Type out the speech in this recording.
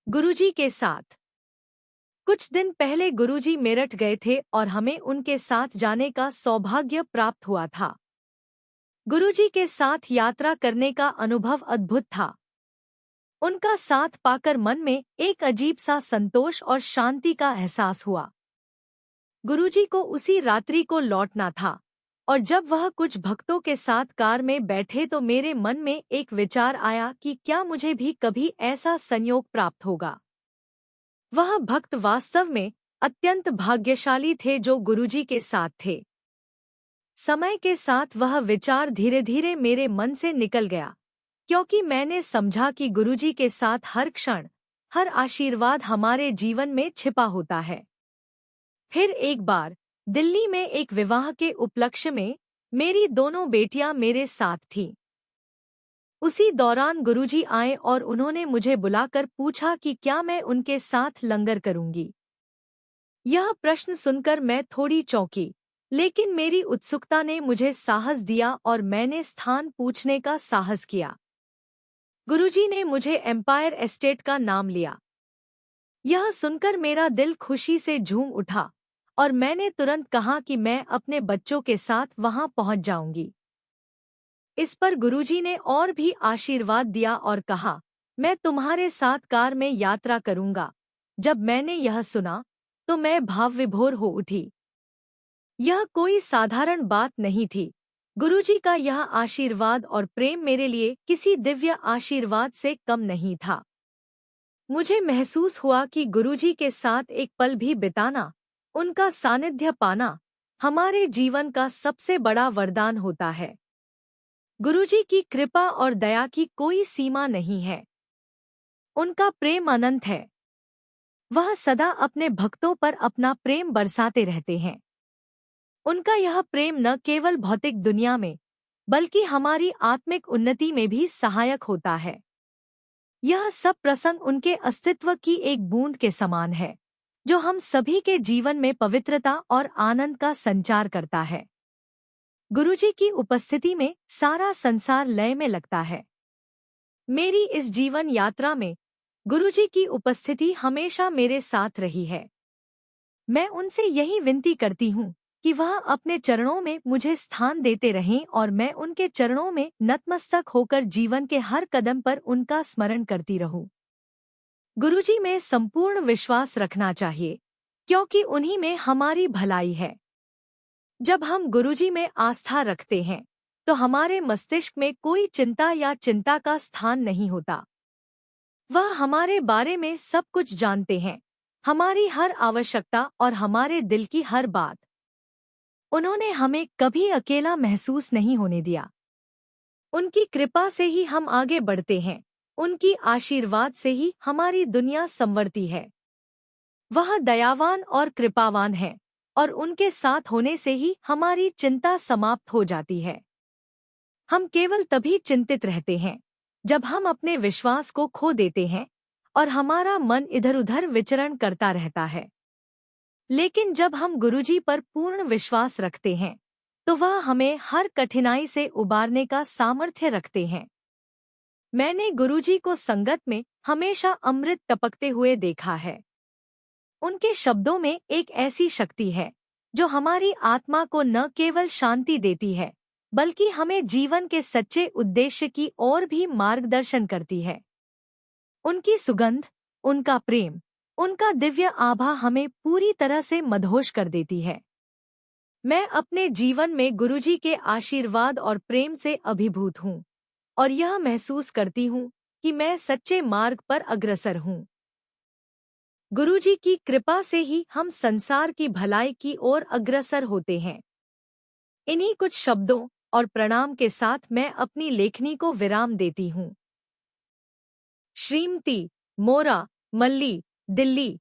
गुरुजी के साथ। कुछ दिन पहले गुरुजी मेरठ गए थे और हमें उनके साथ जाने का सौभाग्य प्राप्त हुआ था। गुरुजी के साथ यात्रा करने का अनुभव अद्भुत था। उनका साथ पाकर मन में एक अजीब सा संतोष और शांति का एहसास हुआ। गुरुजी को उसी रात्रि को लौटना था और जब वह कुछ भक्तों के साथ कार में बैठे तो मेरे मन में एक विचार आया कि क्या मुझे भी कभी ऐसा संयोग प्राप्त होगा। वह भक्त वास्तव में अत्यंत भाग्यशाली थे जो गुरुजी के साथ थे। समय के साथ वह विचार धीरे धीरे मेरे मन से निकल गया, क्योंकि मैंने समझा कि गुरुजी के साथ हर क्षण, हर आशीर्वाद हमारे जीवन में छिपा होता है। फिर एक बार दिल्ली में एक विवाह के उपलक्ष्य में मेरी दोनों बेटियां मेरे साथ थीं। उसी दौरान गुरुजी आए और उन्होंने मुझे बुलाकर पूछा कि क्या मैं उनके साथ लंगर करूंगी। यह प्रश्न सुनकर मैं थोड़ी चौंकी, लेकिन मेरी उत्सुकता ने मुझे साहस दिया और मैंने स्थान पूछने का साहस किया। गुरुजी ने मुझे एम्पायर एस्टेट का नाम लिया। यह सुनकर मेरा दिल खुशी से झूम उठा और मैंने तुरंत कहा कि मैं अपने बच्चों के साथ वहां पहुंच जाऊंगी। इस पर गुरुजी ने और भी आशीर्वाद दिया और कहा, मैं तुम्हारे साथ कार में यात्रा करूंगा। जब मैंने यह सुना तो मैं भावविभोर हो उठी। यह कोई साधारण बात नहीं थी। गुरुजी का यह आशीर्वाद और प्रेम मेरे लिए किसी दिव्य आशीर्वाद से कम नहीं था। मुझे महसूस हुआ कि गुरुजी के साथ एक पल भी बिताना, उनका सानिध्य पाना, हमारे जीवन का सबसे बड़ा वरदान होता है। गुरुजी की कृपा और दया की कोई सीमा नहीं है। उनका प्रेम अनंत है। वह सदा अपने भक्तों पर अपना प्रेम बरसाते रहते हैं। उनका यह प्रेम न केवल भौतिक दुनिया में, बल्कि हमारी आत्मिक उन्नति में भी सहायक होता है। यह सब प्रसंग उनके अस्तित्व की एक बूंद के समान है, जो हम सभी के जीवन में पवित्रता और आनंद का संचार करता है। गुरुजी की उपस्थिति में सारा संसार लय में लगता है। मेरी इस जीवन यात्रा में गुरुजी की उपस्थिति हमेशा मेरे साथ रही है। मैं उनसे यही विनती करती हूँ कि वह अपने चरणों में मुझे स्थान देते रहें और मैं उनके चरणों में नतमस्तक होकर जीवन के हर कदम पर उनका स्मरण करती रहूं। गुरुजी में संपूर्ण विश्वास रखना चाहिए, क्योंकि उन्हीं में हमारी भलाई है। जब हम गुरुजी में आस्था रखते हैं, तो हमारे मस्तिष्क में कोई चिंता या चिंता का स्थान नहीं होता। वह हमारे बारे में सब कुछ जानते हैं, हमारी हर आवश्यकता और हमारे दिल की हर बात। उन्होंने हमें कभी अकेला महसूस नहीं होने दिया। उनकी कृपा से ही हम आगे बढ़ते हैं, उनकी आशीर्वाद से ही हमारी दुनिया संवरती है। वह दयावान और कृपावान है और उनके साथ होने से ही हमारी चिंता समाप्त हो जाती है। हम केवल तभी चिंतित रहते हैं जब हम अपने विश्वास को खो देते हैं और हमारा मन इधर-उधर विचरण करता रहता है। लेकिन जब हम गुरुजी पर पूर्ण विश्वास रखते हैं, तो वह हमें हर कठिनाई से उबारने का सामर्थ्य रखते हैं। मैंने गुरुजी को संगत में हमेशा अमृत टपकते हुए देखा है। उनके शब्दों में एक ऐसी शक्ति है जो हमारी आत्मा को न केवल शांति देती है, बल्कि हमें जीवन के सच्चे उद्देश्य की ओर भी मार्गदर्शन करती है। उनकी सुगंध, उनका प्रेम, उनका दिव्य आभा हमें पूरी तरह से मदहोश कर देती है। मैं अपने जीवन में गुरुजी के आशीर्वाद और प्रेम से अभिभूत हूँ और यह महसूस करती हूँ कि मैं सच्चे मार्ग पर अग्रसर हूँ। गुरुजी की कृपा से ही हम संसार की भलाई की ओर अग्रसर होते हैं। इन्हीं कुछ शब्दों और प्रणाम के साथ मैं अपनी लेखनी को विराम देती हूँ। श्रीमती मोरा, मल्ली, दिल्ली।